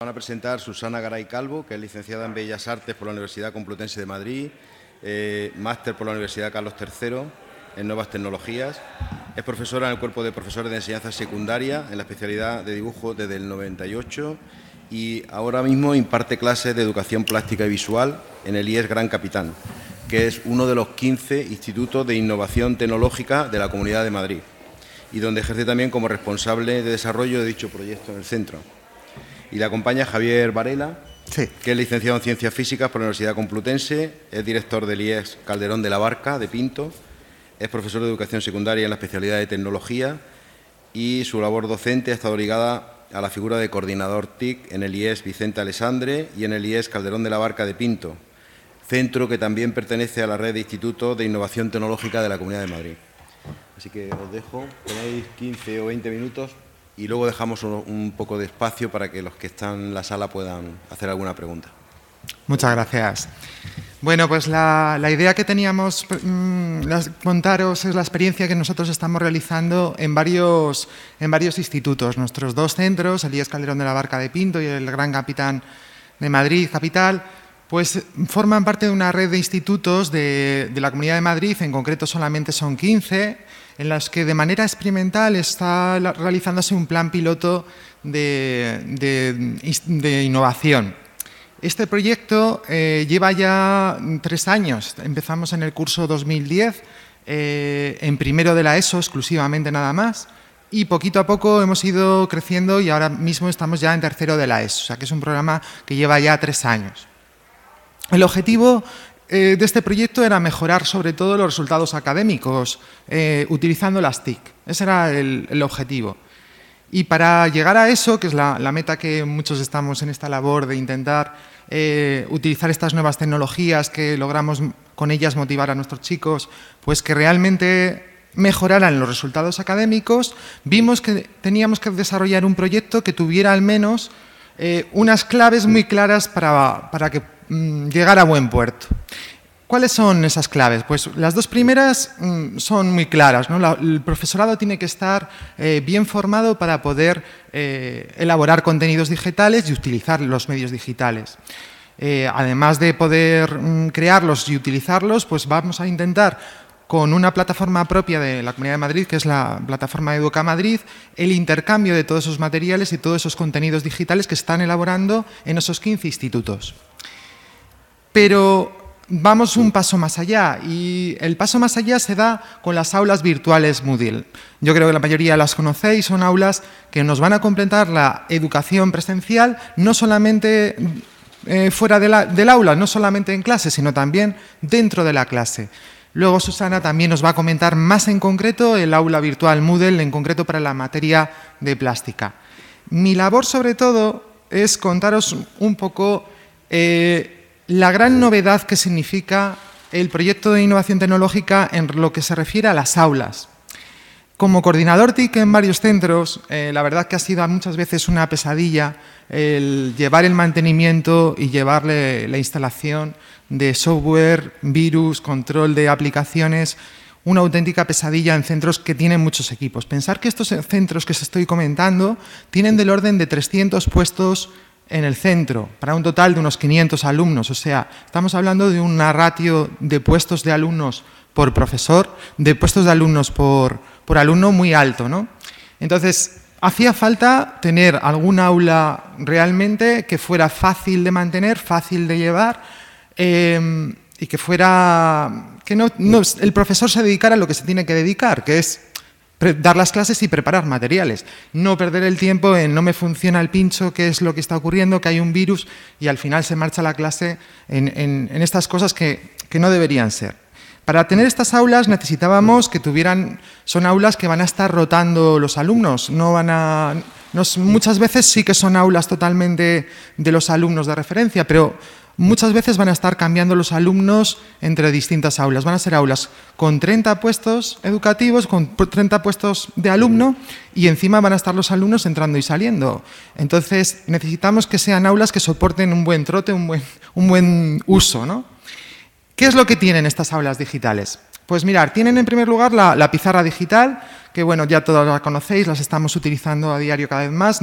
Van a presentar Susana Garay Calvo, que es licenciada en Bellas Artes por la Universidad Complutense de Madrid, máster por la Universidad Carlos III en Nuevas Tecnologías. Es profesora en el Cuerpo de Profesores de Enseñanza Secundaria en la especialidad de dibujo desde el 98 y ahora mismo imparte clases de educación plástica y visual en el IES Gran Capitán, que es uno de los 15 institutos de innovación tecnológica de la Comunidad de Madrid y donde ejerce también como responsable de desarrollo de dicho proyecto en el centro. Y le acompaña Javier Varela, sí, que es licenciado en Ciencias Físicas por la Universidad Complutense, es director del IES Calderón de la Barca, de Pinto, es profesor de Educación Secundaria en la especialidad de Tecnología y su labor docente ha estado ligada a la figura de coordinador TIC en el IES Vicente Alessandre y en el IES Calderón de la Barca de Pinto, centro que también pertenece a la red de institutos de innovación tecnológica de la Comunidad de Madrid. Así que os dejo, tenéis 15 o 20 minutos y luego dejamos un poco de espacio para que los que están en la sala puedan hacer alguna pregunta. Muchas gracias. Bueno, pues la idea que teníamos contaros es la experiencia que nosotros estamos realizando en varios institutos. Nuestros dos centros, el IES Calderón de la Barca de Pinto y el Gran Capitán de Madrid, capital, pues forman parte de una red de institutos de la Comunidad de Madrid, en concreto solamente son 15, en las que de manera experimental está realizándose un plan piloto de innovación. Este proyecto lleva ya 3 años. Empezamos en el curso 2010, en primero de la ESO exclusivamente nada más, y poquito a poco hemos ido creciendo y ahora mismo estamos ya en tercero de la ESO, o sea que es un programa que lleva ya 3 años. El objetivo de este proyecto era mejorar sobre todo los resultados académicos utilizando las TIC. Ese era el objetivo. Y para llegar a eso, que es la meta que muchos estamos en esta labor de intentar utilizar estas nuevas tecnologías, que logramos con ellas motivar a nuestros chicos, pues que realmente mejoraran los resultados académicos, vimos que teníamos que desarrollar un proyecto que tuviera al menos unas claves muy claras para que llegar a buen puerto. ¿Cuáles son esas claves? Pues las dos primeras son muy claras, ¿no? El profesorado tiene que estar bien formado para poder elaborar contenidos digitales y utilizar los medios digitales. Además de poder crearlos y utilizarlos, pues vamos a intentar, con una plataforma propia de la Comunidad de Madrid, que es la plataforma Educa Madrid, el intercambio de todos esos materiales y todos esos contenidos digitales que están elaborando en esos 15 institutos. Pero vamos un paso más allá y el paso más allá se da con las aulas virtuales Moodle. Yo creo que la mayoría las conocéis, son aulas que nos van a completar la educación presencial, no solamente fuera del aula, no solamente en clase, sino también dentro de la clase. Luego Susana también nos va a comentar más en concreto el aula virtual Moodle, en concreto para la materia de plástica. Mi labor sobre todo es contaros un poco la gran novedad que significa el proyecto de innovación tecnológica en lo que se refiere a las aulas. Como coordinador TIC en varios centros, la verdad que ha sido muchas veces una pesadilla el llevar el mantenimiento y llevarle la instalación de software, virus, control de aplicaciones, una auténtica pesadilla en centros que tienen muchos equipos. Pensar que estos centros que os estoy comentando tienen del orden de 300 puestos en el centro, para un total de unos 500 alumnos. O sea, estamos hablando de una ratio de puestos de alumnos por profesor, de puestos de alumnos por alumno muy alto, ¿no? Entonces, hacía falta tener algún aula realmente que fuera fácil de mantener, fácil de llevar y que fuera... que el profesor se dedicara a lo que se tiene que dedicar, que es dar las clases y preparar materiales. No perder el tiempo en no me funciona el pincho, qué es lo que está ocurriendo, que hay un virus y al final se marcha la clase en estas cosas que no deberían ser. Para tener estas aulas necesitábamos que son aulas que van a estar rotando los alumnos, muchas veces sí que son aulas totalmente de los alumnos de referencia, pero muchas veces van a estar cambiando los alumnos entre distintas aulas. Van a ser aulas con 30 puestos educativos, con 30 puestos de alumno y encima van a estar los alumnos entrando y saliendo. Entonces necesitamos que sean aulas que soporten un buen trote, un buen uso, ¿no? ¿Qué es lo que tienen estas aulas digitales? Pues mirar, tienen en primer lugar la pizarra digital, que que bueno, ya todas las conocéis, las estamos utilizando a diario cada vez más.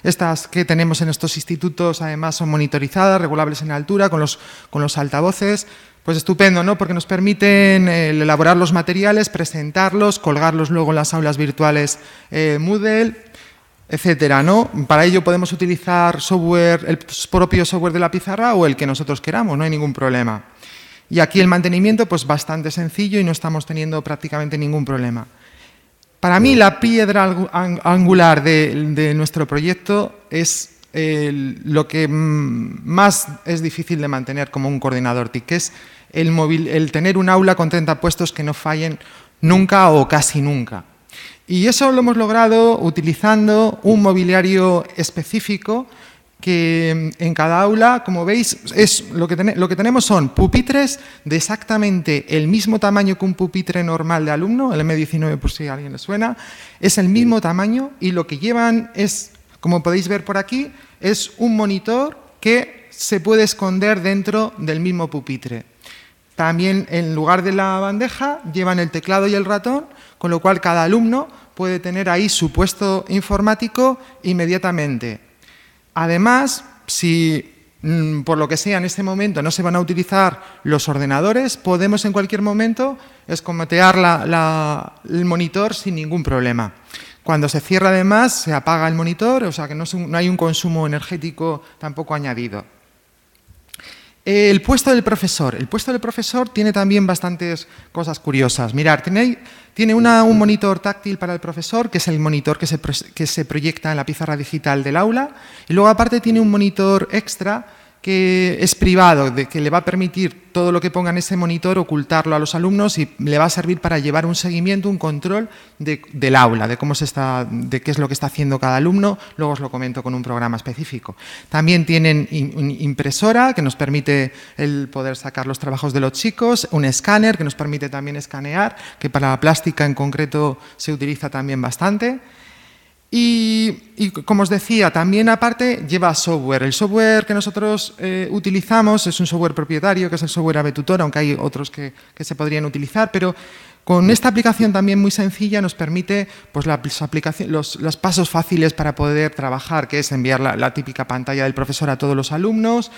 Estas que tenemos en estos institutos además son monitorizadas, regulables en altura, con los altavoces. Pues estupendo, ¿no? Porque nos permiten elaborar los materiales, presentarlos, colgarlos luego en las aulas virtuales Moodle, etcétera, ¿no? Para ello podemos utilizar software, el propio software de la pizarra o el que nosotros queramos, no hay ningún problema. Y aquí el mantenimiento, pues bastante sencillo y no estamos teniendo prácticamente ningún problema. Para mí la piedra angular de nuestro proyecto es lo que más es difícil de mantener como un coordinador TIC, que es el tener un aula con 30 puestos que no fallen nunca o casi nunca. Y eso lo hemos logrado utilizando un mobiliario específico que en cada aula, como veis, lo que tenemos son pupitres de exactamente el mismo tamaño que un pupitre normal de alumno, el M19 por si a alguien le suena, es el mismo tamaño y lo que llevan es, como podéis ver por aquí, es un monitor que se puede esconder dentro del mismo pupitre. También en lugar de la bandeja llevan el teclado y el ratón, con lo cual cada alumno puede tener ahí su puesto informático inmediatamente. Además, si por lo que sea en este momento no se van a utilizar los ordenadores, podemos en cualquier momento escometear el monitor sin ningún problema. Cuando se cierra además se apaga el monitor, o sea que no hay un consumo energético tampoco añadido. El puesto del profesor. El puesto del profesor tiene también bastantes cosas curiosas. Mirad, tiene un monitor táctil para el profesor, que es el monitor que se proyecta en la pizarra digital del aula. Y luego aparte tiene un monitor extra que es privado, que le va a permitir todo lo que ponga en ese monitor ocultarlo a los alumnos y le va a servir para llevar un seguimiento, un control del aula, de qué es lo que está haciendo cada alumno. Luego os lo comento con un programa específico. También tienen impresora que nos permite el poder sacar los trabajos de los chicos, un escáner que nos permite también escanear, que para la plástica en concreto se utiliza también bastante. Y como os decía, también aparte lleva software. El software que nosotros utilizamos es un software propietario, que es el software AVeTutor, aunque hay otros que se podrían utilizar, pero con esta aplicación también muy sencilla nos permite pues, los pasos fáciles para poder trabajar, que es enviar la típica pantalla del profesor a todos los alumnos,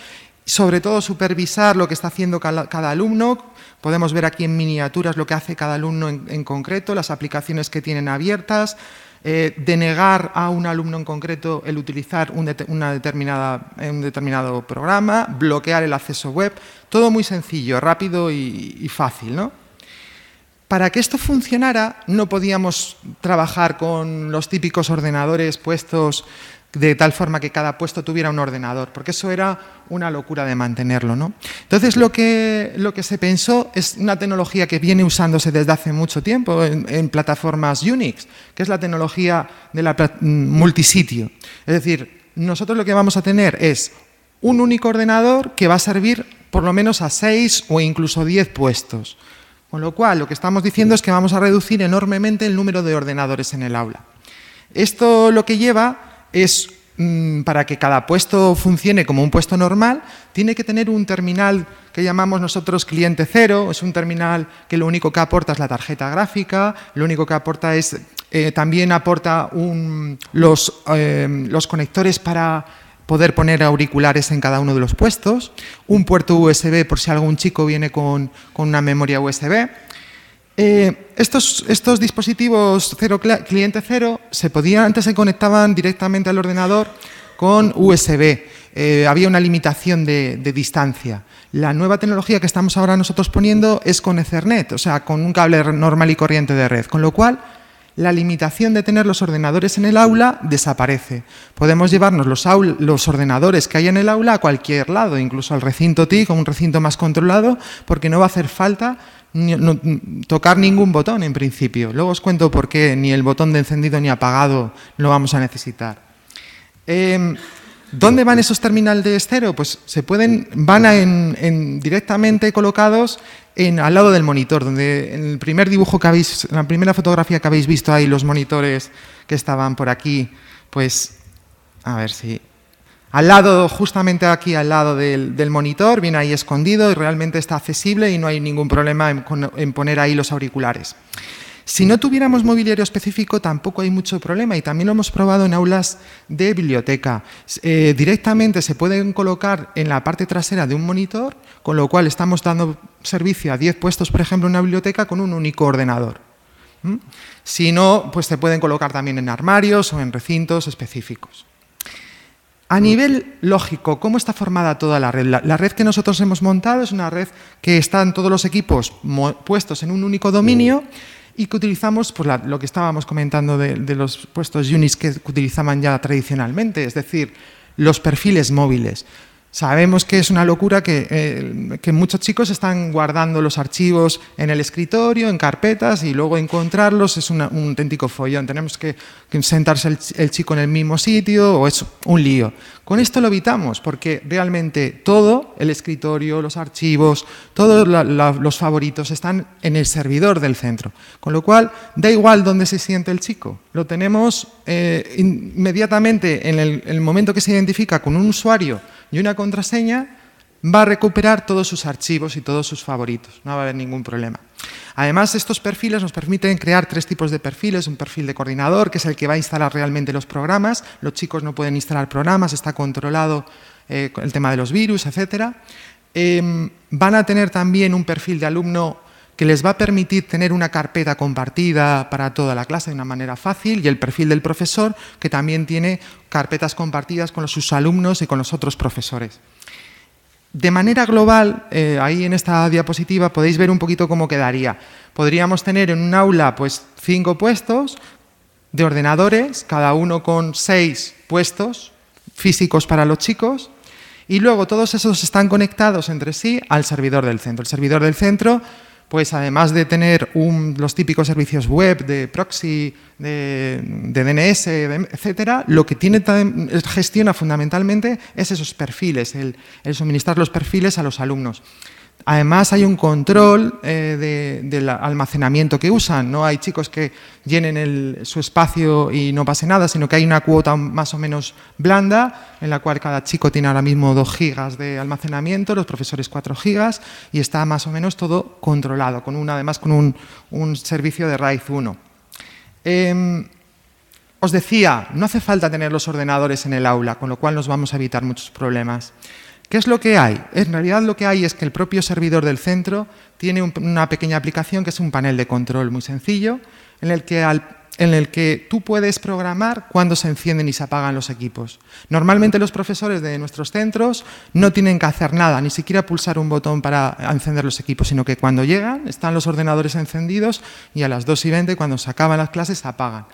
sobre todo supervisar lo que está haciendo cada alumno. Podemos ver aquí en miniaturas lo que hace cada alumno en concreto, las aplicaciones que tienen abiertas, denegar a un alumno en concreto el utilizar un determinado programa, bloquear el acceso web, todo muy sencillo, rápido y fácil, ¿no? Para que esto funcionara no podíamos trabajar con los típicos ordenadores puestos de tal forma que cada puesto tuviera un ordenador, porque eso era una locura de mantenerlo, ¿no? Entonces, lo que se pensó es una tecnología que viene usándose desde hace mucho tiempo en plataformas Unix, que es la tecnología de la multisitio. Es decir, nosotros lo que vamos a tener es un único ordenador que va a servir por lo menos a 6 o incluso 10 puestos. Con lo cual, lo que estamos diciendo es que vamos a reducir enormemente el número de ordenadores en el aula. Esto lo que lleva es, para que cada puesto funcione como un puesto normal, tiene que tener un terminal que llamamos nosotros cliente cero. Es un terminal que lo único que aporta es la tarjeta gráfica, lo único que aporta es, también aporta los conectores para poder poner auriculares en cada uno de los puestos, un puerto USB por si algún chico viene con una memoria USB. Estos dispositivos cliente cero antes se conectaban directamente al ordenador con USB. Había una limitación de distancia. La nueva tecnología que estamos ahora nosotros poniendo es con Ethernet, o sea, con un cable normal y corriente de red, con lo cual la limitación de tener los ordenadores en el aula desaparece. Podemos llevarnos los ordenadores que hay en el aula a cualquier lado, incluso al recinto TIC o un recinto más controlado, porque no va a hacer falta tocar ningún botón en principio. Luego os cuento por qué ni el botón de encendido ni apagado lo vamos a necesitar. ¿Dónde van esos terminales cero? Pues van directamente colocados al lado del monitor, donde en el primer dibujo que habéis, en la primera fotografía que habéis visto ahí, los monitores que estaban por aquí, pues a ver si... justamente aquí al lado del monitor, viene ahí escondido y realmente está accesible y no hay ningún problema en poner ahí los auriculares. Si no tuviéramos mobiliario específico, tampoco hay mucho problema y también lo hemos probado en aulas de biblioteca. Directamente se pueden colocar en la parte trasera de un monitor, con lo cual estamos dando servicio a 10 puestos, por ejemplo, en una biblioteca con un único ordenador. Si no, pues se pueden colocar también en armarios o en recintos específicos. A nivel lógico, ¿cómo está formada toda la red? La red que nosotros hemos montado es una red que están todos los equipos puestos en un único dominio y que utilizamos pues, lo que estábamos comentando de los puestos Unix que utilizaban ya tradicionalmente, es decir, los perfiles móviles. Sabemos que es una locura que muchos chicos están guardando los archivos en el escritorio, en carpetas, y luego encontrarlos es un auténtico follón. Tenemos que sentarse el chico en el mismo sitio o es un lío. Con esto lo evitamos porque realmente todo, el escritorio, los archivos, todos los favoritos están en el servidor del centro. Con lo cual, da igual dónde se siente el chico. Lo tenemos inmediatamente en el momento que se identifica con un usuario y una contraseña, va a recuperar todos sus archivos y todos sus favoritos. No va a haber ningún problema. Además, estos perfiles nos permiten crear 3 tipos de perfiles. Un perfil de coordinador, que es el que va a instalar realmente los programas. Los chicos no pueden instalar programas, está controlado el tema de los virus, etc. Van a tener también un perfil de alumno que les va a permitir tener una carpeta compartida para toda la clase de una manera fácil, y el perfil del profesor, que también tiene carpetas compartidas con sus alumnos y con los otros profesores. De manera global, ahí en esta diapositiva podéis ver un poquito cómo quedaría. Podríamos tener en un aula pues, 5 puestos de ordenadores, cada uno con 6 puestos físicos para los chicos, y luego todos esos están conectados entre sí al servidor del centro. El servidor del centro, pues además de tener los típicos servicios web de proxy, de DNS, etcétera, lo que gestiona fundamentalmente es esos perfiles, el suministrar los perfiles a los alumnos. Además, hay un control del almacenamiento que usan. No hay chicos que llenen su espacio y no pase nada, sino que hay una cuota más o menos blanda, en la cual cada chico tiene ahora mismo 2 gigas de almacenamiento, los profesores 4 gigas, y está más o menos todo controlado, además con un servicio de RAID 1. Os decía, no hace falta tener los ordenadores en el aula, con lo cual nos vamos a evitar muchos problemas. ¿Qué es lo que hay? En realidad lo que hay es que el propio servidor del centro tiene una pequeña aplicación que es un panel de control muy sencillo, en el que tú puedes programar cuándo se encienden y se apagan los equipos. Normalmente los profesores de nuestros centros no tienen que hacer nada, ni siquiera pulsar un botón para encender los equipos, sino que cuando llegan están los ordenadores encendidos y a las 2:20, cuando se acaban las clases, se apagan.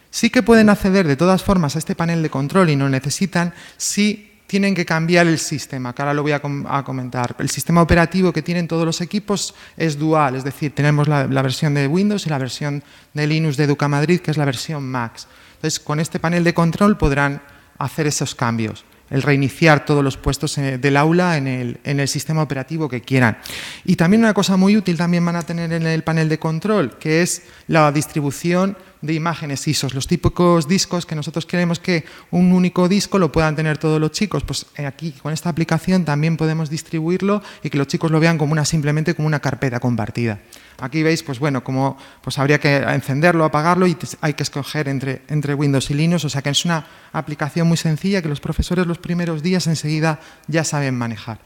Sí que pueden acceder de todas formas a este panel de control y no necesitan si tienen que cambiar el sistema, que ahora lo voy a comentar. El sistema operativo que tienen todos los equipos es dual, es decir, tenemos la versión de Windows y la versión de Linux de Educamadrid, que es la versión Max. Entonces, con este panel de control podrán hacer esos cambios, el reiniciar todos los puestos del aula en el sistema operativo que quieran. Y también una cosa muy útil también van a tener en el panel de control, que es la distribución de imágenes ISOs, los típicos discos que nosotros queremos que un único disco lo puedan tener todos los chicos. Pues aquí con esta aplicación también podemos distribuirlo y que los chicos lo vean simplemente como una carpeta compartida. Aquí veis, pues bueno, pues habría que encenderlo, apagarlo y hay que escoger entre Windows y Linux, o sea que es una aplicación muy sencilla que los profesores los primeros días enseguida ya saben manejar.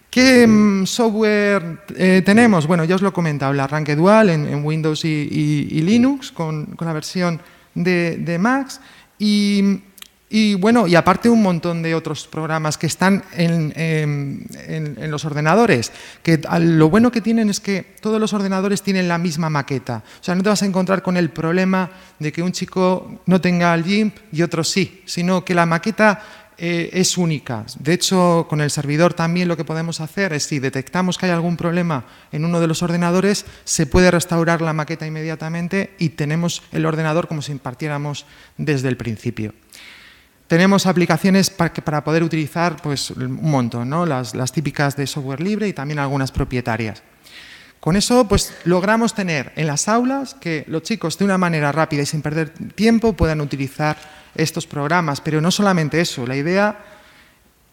¿Qué software tenemos? Bueno, ya os lo he comentado, el arranque dual en Windows y Linux con la versión de Max y bueno, y aparte un montón de otros programas que están en los ordenadores, que lo bueno que tienen es que todos los ordenadores tienen la misma maqueta. O sea, no te vas a encontrar con el problema de que un chico no tenga el GIMP y otro sí, sino que la maqueta es única. De hecho, con el servidor también lo que podemos hacer es, si detectamos que hay algún problema en uno de los ordenadores, se puede restaurar la maqueta inmediatamente y tenemos el ordenador como si partiéramos desde el principio. Tenemos aplicaciones para poder utilizar pues, un montón, ¿no? Las típicas de software libre y también algunas propietarias. Con eso pues, logramos tener en las aulas que los chicos de una manera rápida y sin perder tiempo puedan utilizar estos programas, pero no solamente eso. La idea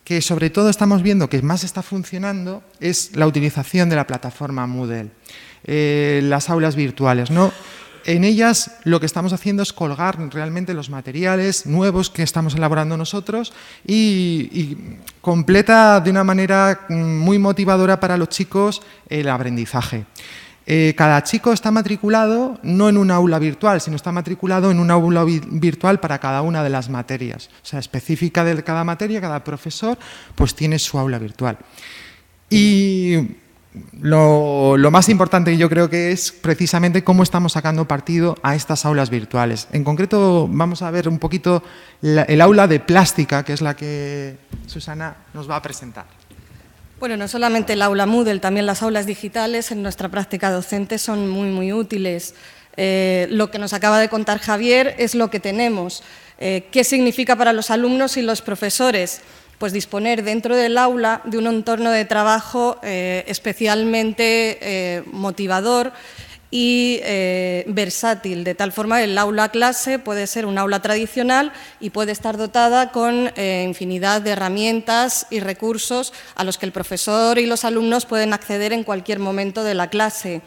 que sobre todo estamos viendo que más está funcionando es la utilización de la plataforma Moodle, las aulas virtuales, ¿no? En ellas lo que estamos haciendo es colgar realmente los materiales nuevos que estamos elaborando nosotros y completa de una manera muy motivadora para los chicos el aprendizaje. Cada chico está matriculado no en una aula virtual, sino está matriculado en una aula virtual para cada una de las materias. O sea, específica de cada materia, cada profesor pues tiene su aula virtual. Y lo más importante yo creo que es precisamente cómo estamos sacando partido a estas aulas virtuales. En concreto vamos a ver un poquito el aula de plástica, que es la que Susana nos va a presentar. Bueno, no solamente el aula Moodle, también las aulas digitales en nuestra práctica docente son muy útiles. Lo que nos acaba de contar Javier es lo que tenemos. ¿Qué significa para los alumnos y los profesores? Pues disponer dentro del aula de un entorno de trabajo especialmente motivador y versátil, de tal forma que el aula clase puede ser un aula tradicional y puede estar dotada con infinidad de herramientas y recursos a los que el profesor y los alumnos pueden acceder en cualquier momento de la clase.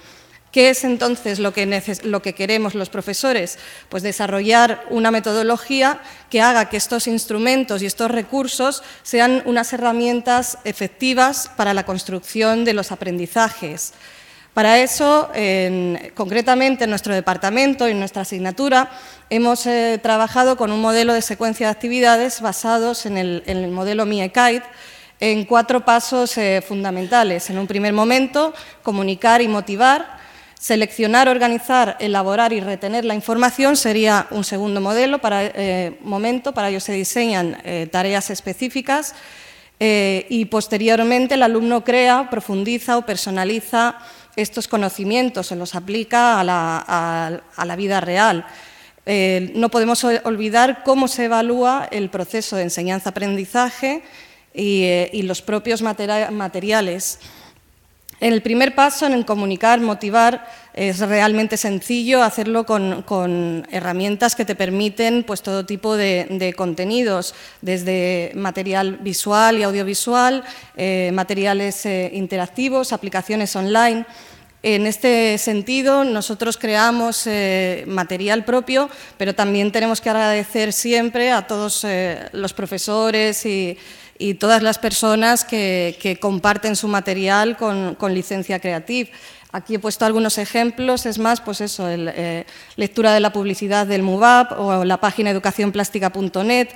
¿Qué es entonces lo que queremos los profesores? Pues desarrollar una metodología que haga que estos instrumentos y estos recursos sean unas herramientas efectivas para la construcción de los aprendizajes. Para eso, concretamente en nuestro departamento y en nuestra asignatura, hemos trabajado con un modelo de secuencia de actividades basados en el modelo Mie-Kite en 4 pasos fundamentales. En un primer momento, comunicar y motivar. Seleccionar, organizar, elaborar y retener la información sería un segundo modelo. Para ello se diseñan tareas específicas y posteriormente el alumno crea, profundiza o personaliza estos conocimientos, se los aplica a la vida real. No podemos olvidar cómo se evalúa el proceso de enseñanza-aprendizaje y los propios materiales. En el primer paso, en el comunicar, motivar, es realmente sencillo hacerlo con herramientas que te permiten pues, todo tipo de contenidos, desde material visual y audiovisual, materiales interactivos, aplicaciones online. En este sentido, nosotros creamos material propio, pero también tenemos que agradecer siempre a todos los profesores y todas las personas que comparten su material con licencia Creative. Aquí he puesto algunos ejemplos, es más, pues eso, lectura de la publicidad del MUVAP o la página educacionplástica.net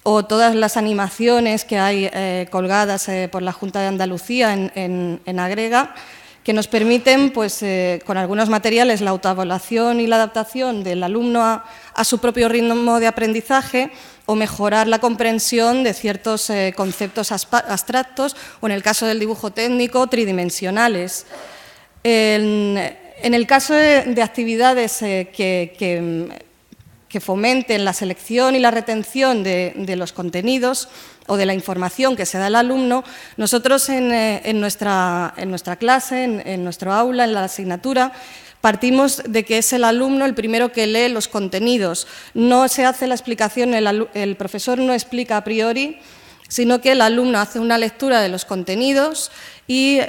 o todas las animaciones que hay colgadas por la Junta de Andalucía en Agrega, que nos permiten, pues, con algunos materiales, la autoevaluación y la adaptación del alumno a su propio ritmo de aprendizaje o mejorar la comprensión de ciertos conceptos abstractos o, en el caso del dibujo técnico, tridimensionales. En el caso de actividades que fomenten la selección y la retención de los contenidos o de la información que se da al alumno, nosotros en nuestra clase, en nuestro aula, en la asignatura, partimos de que es el alumno el primero que lee los contenidos. No se hace la explicación, el profesor no explica a priori, sino que el alumno hace una lectura de los contenidos y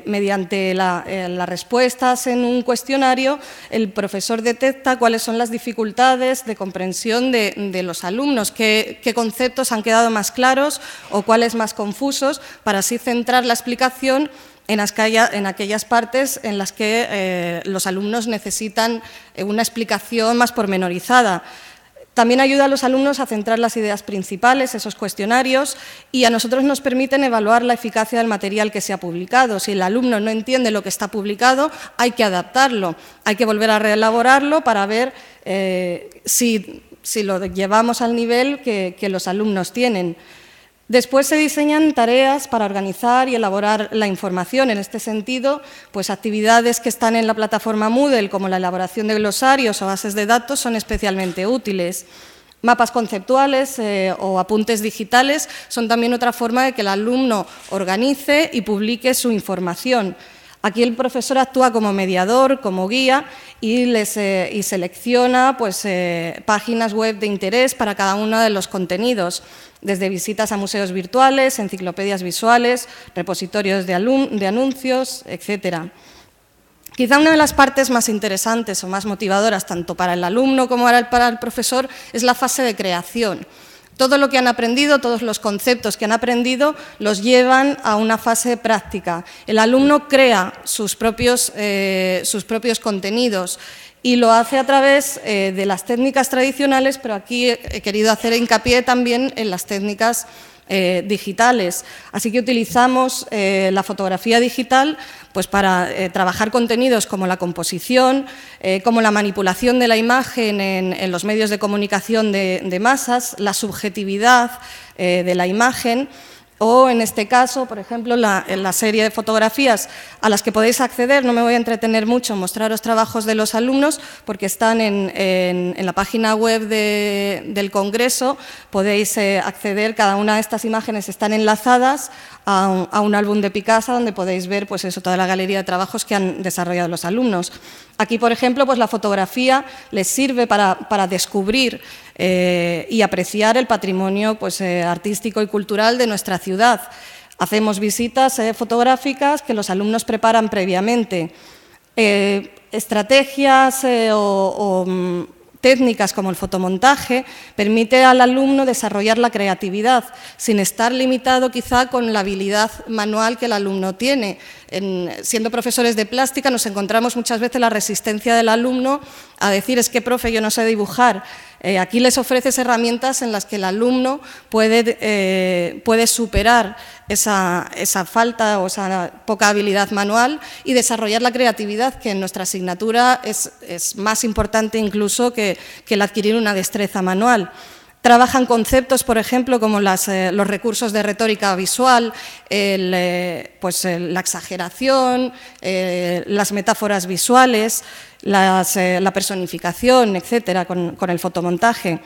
mediante las respuestas en un cuestionario el profesor detecta cuáles son las dificultades de comprensión de los alumnos, qué conceptos han quedado más claros o cuáles más confusos, para así centrar la explicación en aquellas partes en las que los alumnos necesitan una explicación más pormenorizada. También ayuda a los alumnos a centrar las ideas principales, esos cuestionarios, y a nosotros nos permiten evaluar la eficacia del material que se ha publicado. Si el alumno no entiende lo que está publicado, hay que adaptarlo, hay que volver a reelaborarlo para ver si lo llevamos al nivel que los alumnos tienen. Después se diseñan tareas para organizar y elaborar la información. En este sentido, pues actividades que están en la plataforma Moodle, como la elaboración de glosarios o bases de datos, son especialmente útiles. Mapas conceptuales o apuntes digitales son también otra forma de que el alumno organice y publique su información. Aquí el profesor actúa como mediador, como guía y selecciona pues, páginas web de interés para cada uno de los contenidos, desde visitas a museos virtuales, enciclopedias visuales, repositorios de anuncios, etc. Quizá una de las partes más interesantes o más motivadoras, tanto para el alumno como para el profesor, es la fase de creación. Todo lo que han aprendido, todos los conceptos que han aprendido, los llevan a una fase práctica. El alumno crea sus propios contenidos y lo hace a través de las técnicas tradicionales, pero aquí he querido hacer hincapié también en las técnicas digitales. Así que utilizamos la fotografía digital pues, para trabajar contenidos como la composición, como la manipulación de la imagen en los medios de comunicación de masas, la subjetividad de la imagen, o en este caso, por ejemplo, en la serie de fotografías a las que podéis acceder. No me voy a entretener mucho en mostraros trabajos de los alumnos porque están en la página web del Congreso, podéis acceder, cada una de estas imágenes están enlazadas a un álbum de Picasa donde podéis ver pues eso, toda la galería de trabajos que han desarrollado los alumnos. Aquí, por ejemplo, pues la fotografía les sirve para descubrir y apreciar el patrimonio pues, artístico y cultural de nuestra ciudad. Hacemos visitas fotográficas que los alumnos preparan previamente. Estrategias o técnicas como el fotomontaje permite al alumno desarrollar la creatividad sin estar limitado quizá con la habilidad manual que el alumno tiene. Siendo profesores de plástica nos encontramos muchas veces la resistencia del alumno a decir es que profe yo no sé dibujar. Aquí les ofreces herramientas en las que el alumno puede superar esa falta o esa poca habilidad manual y desarrollar la creatividad, que en nuestra asignatura es más importante incluso que el adquirir una destreza manual. Trabajan conceptos, por ejemplo, como los recursos de retórica visual, la exageración, las metáforas visuales, la personificación, etcétera, con el fotomontaje.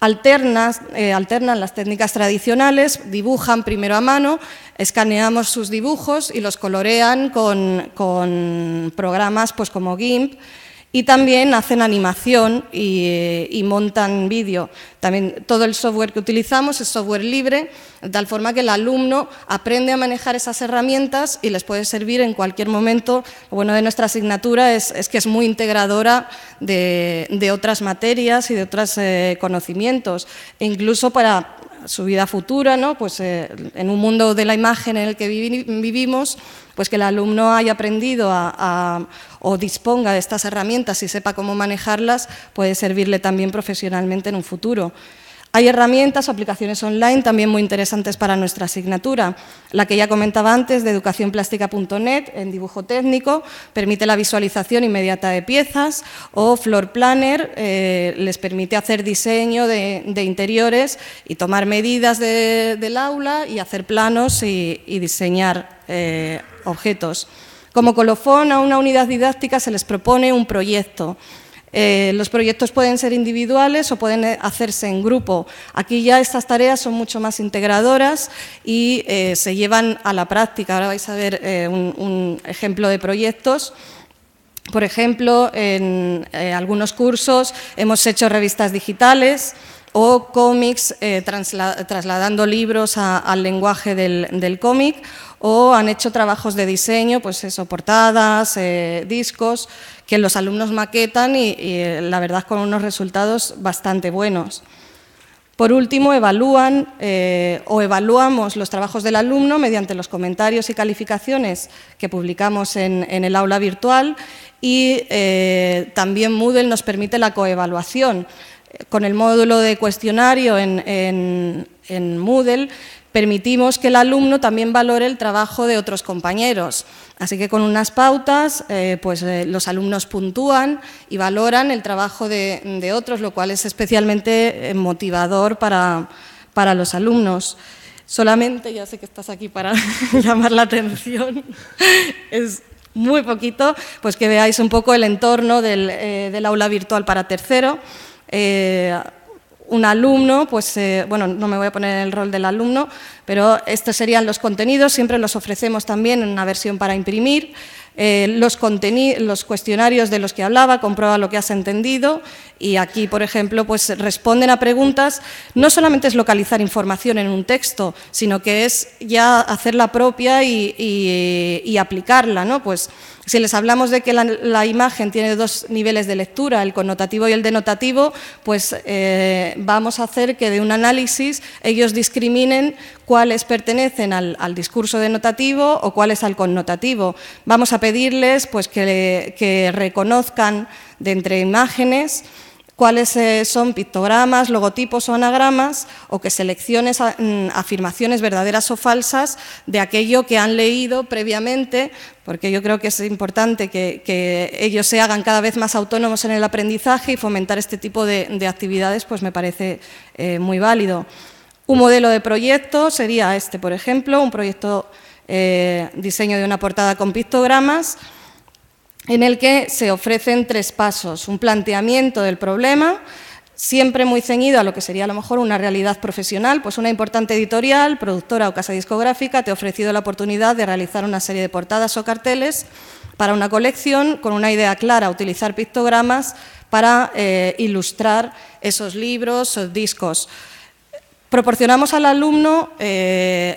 Alternan las técnicas tradicionales, dibujan primero a mano, escaneamos sus dibujos y los colorean con programas pues, como GIMP. Y también hacen animación y montan vídeo. También todo el software que utilizamos es software libre, de tal forma que el alumno aprende a manejar esas herramientas y les puede servir en cualquier momento. Lo bueno de nuestra asignatura es que es muy integradora de otras materias y de otros conocimientos, e incluso para su vida futura, ¿no? Pues, en un mundo de la imagen en el que vivimos, pues que el alumno haya aprendido o disponga de estas herramientas y sepa cómo manejarlas, puede servirle también profesionalmente en un futuro. Hay herramientas o aplicaciones online también muy interesantes para nuestra asignatura. La que ya comentaba antes, de educacionplástica.net, en dibujo técnico, permite la visualización inmediata de piezas, o Floor Planner les permite hacer diseño de interiores y tomar medidas del aula y hacer planos y diseñar objetos. Como colofón a una unidad didáctica se les propone un proyecto. Los proyectos pueden ser individuales o pueden hacerse en grupo. Aquí ya estas tareas son mucho más integradoras y se llevan a la práctica. Ahora vais a ver un ejemplo de proyectos. Por ejemplo, en algunos cursos hemos hecho revistas digitales o cómics trasladando libros al lenguaje del cómic, o han hecho trabajos de diseño, pues eso, portadas, discos, que los alumnos maquetan y la verdad con unos resultados bastante buenos. Por último, evaluamos los trabajos del alumno mediante los comentarios y calificaciones que publicamos en el aula virtual, y también Moodle nos permite la coevaluación. Con el módulo de cuestionario en Moodle permitimos que el alumno también valore el trabajo de otros compañeros. Así que con unas pautas los alumnos puntúan y valoran el trabajo de otros, lo cual es especialmente motivador para los alumnos. Solamente, ya sé que estás aquí para llamar la atención, es muy poquito, pues que veáis un poco el entorno del aula virtual para tercero. Un alumno, pues, bueno, no me voy a poner en el rol del alumno, Pero estos serían los contenidos, siempre los ofrecemos también en una versión para imprimir. Los cuestionarios de los que hablaba, comprueba lo que has entendido, y aquí, por ejemplo, pues responden a preguntas. No solamente es localizar información en un texto, sino que es ya hacerla propia y aplicarla, ¿no? Pues si les hablamos de que la imagen tiene dos niveles de lectura, el connotativo y el denotativo, pues vamos a hacer que de un análisis ellos discriminen cuáles pertenecen al discurso denotativo o cuáles al connotativo. Vamos a pedirles pues, que reconozcan de entre imágenes cuáles son pictogramas, logotipos o anagramas, o que selecciones afirmaciones verdaderas o falsas de aquello que han leído previamente, porque yo creo que es importante que ellos se hagan cada vez más autónomos en el aprendizaje, y fomentar este tipo de actividades pues me parece muy válido. Un modelo de proyecto sería este, por ejemplo, un proyecto diseño de una portada con pictogramas, en el que se ofrecen 3 pasos: un planteamiento del problema, siempre muy ceñido a lo que sería a lo mejor una realidad profesional, pues una importante editorial, productora o casa discográfica te ha ofrecido la oportunidad de realizar una serie de portadas o carteles para una colección con una idea clara, utilizar pictogramas para ilustrar esos libros o discos. Proporcionamos al alumno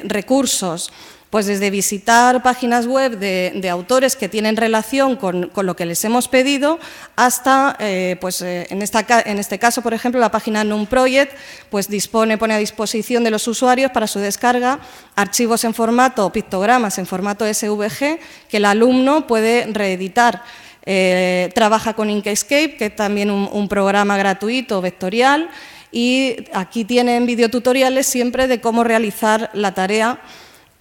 recursos, pues desde visitar páginas web de autores que tienen relación con lo que les hemos pedido, hasta, en este caso, por ejemplo, la página Num Project, pues pone a disposición de los usuarios para su descarga archivos en formato, pictogramas en formato SVG, que el alumno puede reeditar. Trabaja con Inkscape, que es también un programa gratuito vectorial, y aquí tienen videotutoriales siempre de cómo realizar la tarea,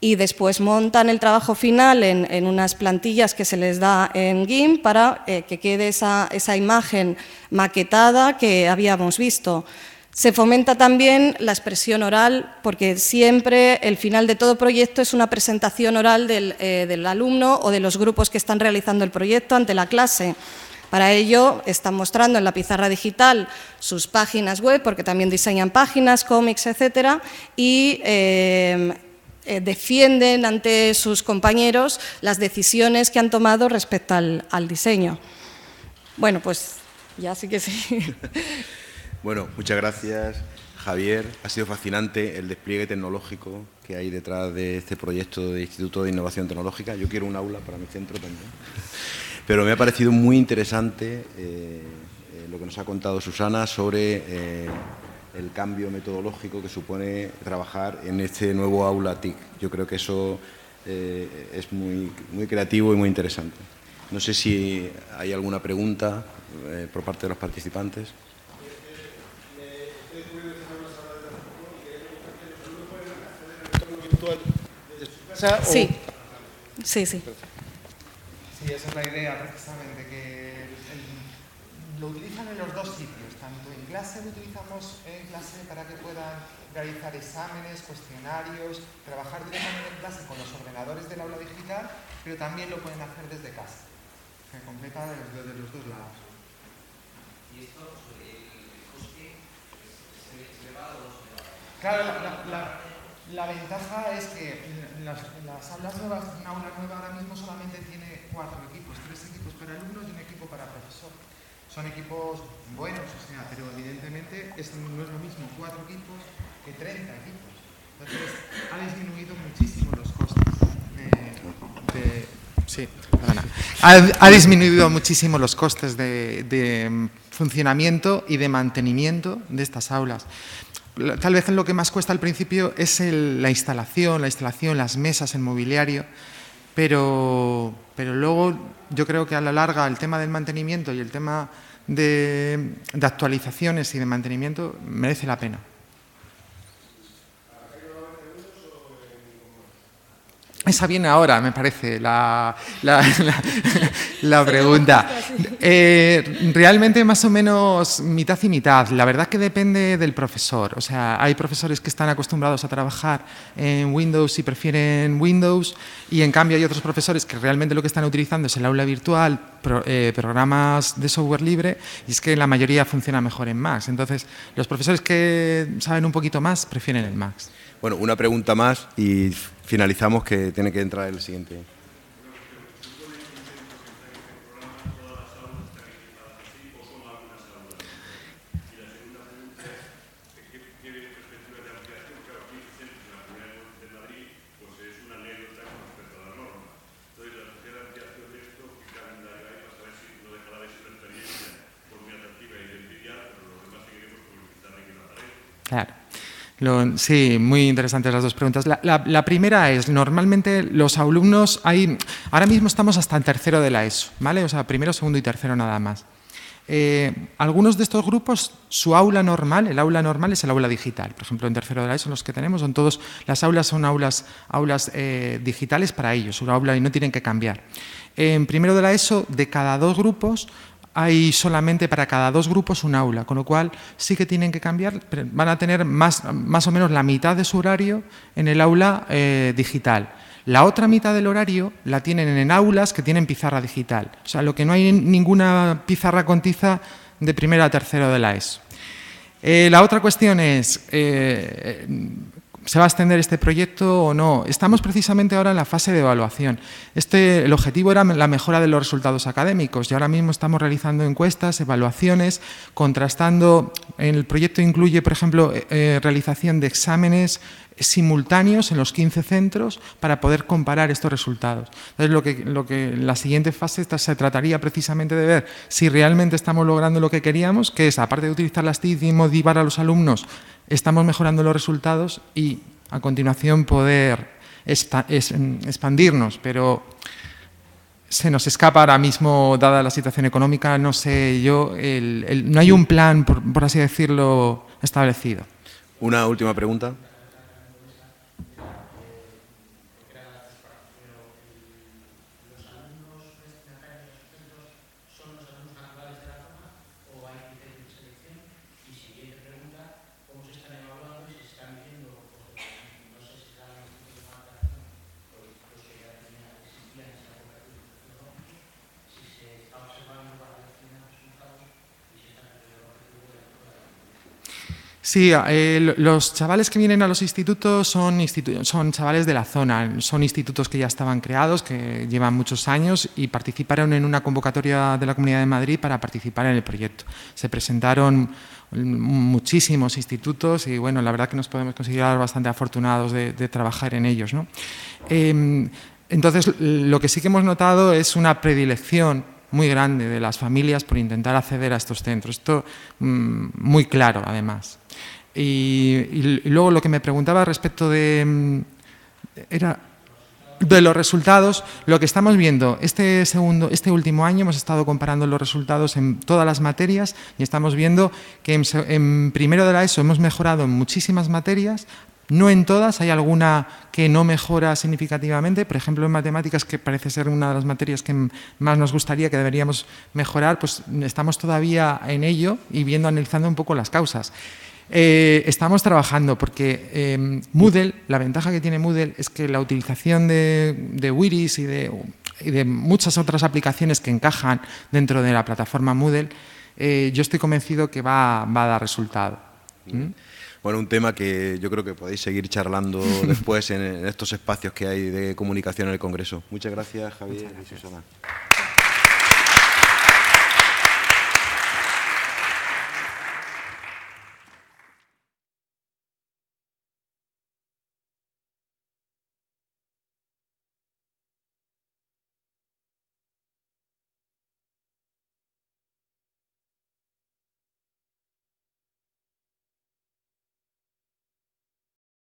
y después montan el trabajo final en unas plantillas que se les da en GIMP para que quede esa imagen maquetada que habíamos visto. Se fomenta también la expresión oral, porque siempre el final de todo proyecto es una presentación oral del alumno o de los grupos que están realizando el proyecto ante la clase. Para ello están mostrando en la pizarra digital sus páginas web, porque también diseñan páginas, cómics, etcétera, y defienden ante sus compañeros las decisiones que han tomado respecto al diseño. Bueno, pues ya sí que sí. Bueno, muchas gracias, Javier. Ha sido fascinante el despliegue tecnológico que hay detrás de este proyecto de Instituto de Innovación Tecnológica. Yo quiero un aula para mi centro también. Pero me ha parecido muy interesante lo que nos ha contado Susana sobre el cambio metodológico que supone trabajar en este nuevo aula TIC. Yo creo que eso es muy creativo y muy interesante. No sé si hay alguna pregunta por parte de los participantes. Sí, sí, sí. Sí, esa es la idea precisamente, que lo utilizan en los dos sitios, tanto en clase lo utilizamos en clase para que puedan realizar exámenes, cuestionarios, trabajar directamente en clase con los ordenadores del aula digital, pero también lo pueden hacer desde casa, que completa desde los dos lados. ¿Y esto sobre el coste se elevado o no se elevado? Claro, la ventaja es que en las aulas nuevas, una aula nueva ahora mismo solamente tiene 4 equipos, 3 equipos para alumnos y un equipo para profesor. Son equipos buenos, o sea, pero evidentemente no es lo mismo 4 equipos que 30 equipos. Entonces, ha disminuido muchísimo los costes ha disminuido muchísimo los costes de funcionamiento y de mantenimiento de estas aulas. Tal vez lo que más cuesta al principio es la instalación, las mesas, el mobiliario, pero luego yo creo que a la larga el tema del mantenimiento y el tema de actualizaciones y de mantenimiento merece la pena. Esa viene ahora, me parece, la pregunta. Realmente más o menos mitad y mitad. La verdad que depende del profesor. O sea, hay profesores que están acostumbrados a trabajar en Windows y prefieren Windows, y en cambio hay otros profesores que realmente lo que están utilizando es el aula virtual, programas de software libre, y es que la mayoría funciona mejor en Mac. Entonces, los profesores que saben un poquito más prefieren el Mac. Bueno, una pregunta más y finalizamos, que tiene que entrar el siguiente. Claro. Sí, muy interesantes las dos preguntas. La primera es, normalmente los alumnos, ahora mismo estamos hasta el tercero de la ESO, ¿vale? O sea, primero, segundo y tercero nada más. Algunos de estos grupos, su aula normal, el aula normal es el aula digital. Por ejemplo, en tercero de la ESO los que tenemos son todos, las aulas son aulas digitales para ellos, su aula, y no tienen que cambiar. En primero de la ESO, de cada 2 grupos, hay solamente para cada 2 grupos un aula, con lo cual sí que tienen que cambiar, pero van a tener más o menos la mitad de su horario en el aula digital. La otra mitad del horario la tienen en aulas que tienen pizarra digital. O sea, lo que no hay ninguna pizarra con tiza de primero a tercero de la ESO. La otra cuestión es, ¿se va a extender este proyecto o no? Estamos precisamente ahora en la fase de evaluación. El objetivo era la mejora de los resultados académicos, y ahora mismo estamos realizando encuestas, evaluaciones, contrastando. El proyecto incluye, por ejemplo, realización de exámenes simultáneos en los 15 centros para poder comparar estos resultados. Entonces, lo que en la siguiente fase se trataría precisamente de ver si realmente estamos logrando lo que queríamos, que es, aparte de utilizar las TIC y motivar a los alumnos, estamos mejorando los resultados, y a continuación poder expandirnos, pero se nos escapa ahora mismo, dada la situación económica, no sé yo, no hay un plan, por así decirlo, establecido. Una última pregunta. Sí, los chavales que vienen a los institutos son chavales de la zona, son institutos que ya estaban creados, que llevan muchos años, y participaron en una convocatoria de la Comunidad de Madrid para participar en el proyecto. Se presentaron muchísimos institutos y, bueno, la verdad que nos podemos considerar bastante afortunados de trabajar en ellos, ¿no? Entonces, lo que sí que hemos notado es una predilección muy grande de las familias por intentar acceder a estos centros. Esto muy claro, además. Y luego lo que me preguntaba respecto de los resultados, lo que estamos viendo, este último año hemos estado comparando los resultados en todas las materias, y estamos viendo que en primero de la ESO hemos mejorado en muchísimas materias. No en todas, hay alguna que no mejora significativamente. Por ejemplo, en matemáticas, que parece ser una de las materias que más nos gustaría, que deberíamos mejorar, pues estamos todavía en ello y analizando un poco las causas. Estamos trabajando porque Moodle, la ventaja que tiene Moodle es que la utilización de Wiris y de muchas otras aplicaciones que encajan dentro de la plataforma Moodle, yo estoy convencido que va a dar resultado. Bueno, un tema que yo creo que podéis seguir charlando después en estos espacios que hay de comunicación en el Congreso. Muchas gracias, Javier y Susana.